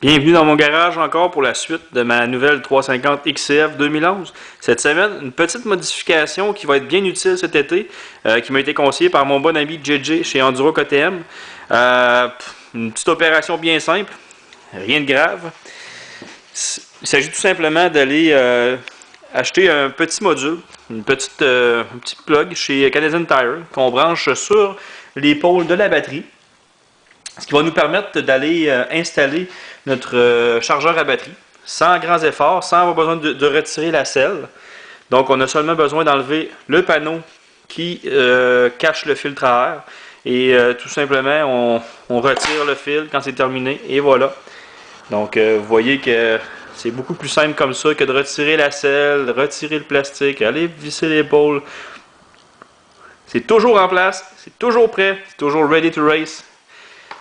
Bienvenue dans mon garage encore pour la suite de ma nouvelle 350 XCF 2011. Cette semaine, une petite modification qui va être bien utile cet été, qui m'a été conseillée par mon bon ami JJ chez Enduro KTM. Une petite opération bien simple, rien de grave. Il s'agit tout simplement d'aller acheter un petit module, un petit plug chez Canadian Tire qu'on branche sur l'épaule de la batterie. Ce qui va nous permettre d'aller installer notre chargeur à batterie sans grands efforts, sans avoir besoin de retirer la selle. Donc on a seulement besoin d'enlever le panneau qui cache le filtre à air et tout simplement on retire le fil quand c'est terminé et voilà. Donc vous voyez que c'est beaucoup plus simple comme ça que de retirer la selle, retirer le plastique, aller visser l'épaule. C'est toujours en place, c'est toujours prêt, c'est toujours ready to race.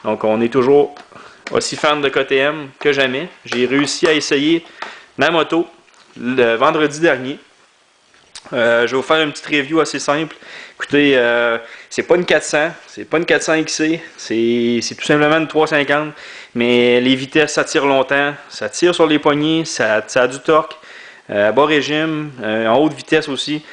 Donc on est toujours aussi fan de KTM que jamais. J'ai réussi à essayer ma moto le vendredi dernier. Je vais vous faire une petite review assez simple. Écoutez, c'est pas une 400, c'est pas une 400 XC, c'est tout simplement une 350. Mais les vitesses, ça tire longtemps, ça tire sur les poignées, ça a du torque, à bas régime, en haute vitesse aussi.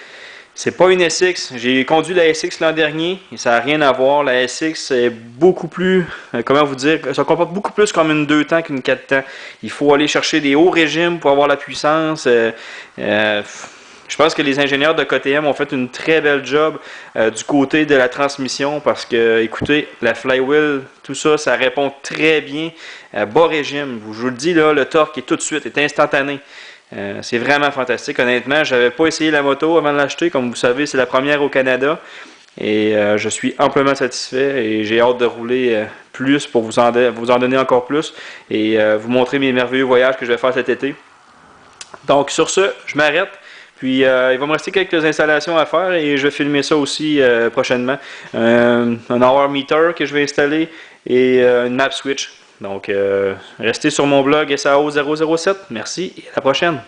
C'est pas une SX. J'ai conduit la SX l'an dernier et ça n'a rien à voir. La SX est beaucoup plus, comment vous dire, ça comporte beaucoup plus comme une 2 temps qu'une 4 temps. Il faut aller chercher des hauts régimes pour avoir la puissance. Je pense que les ingénieurs de KTM ont fait une très belle job du côté de la transmission parce que, écoutez, la flywheel, tout ça, ça répond très bien à bas régime. Je vous le dis, là, le torque est tout de suite, est instantané. C'est vraiment fantastique. Honnêtement, je n'avais pas essayé la moto avant de l'acheter. Comme vous savez, c'est la première au Canada. Et je suis amplement satisfait et j'ai hâte de rouler plus pour vous en donner encore plus et vous montrer mes merveilleux voyages que je vais faire cet été. Donc sur ce, je m'arrête. Puis il va me rester quelques installations à faire et je vais filmer ça aussi prochainement. Un hour meter que je vais installer et une map switch. Donc, restez sur mon blog SAO007. Merci et à la prochaine.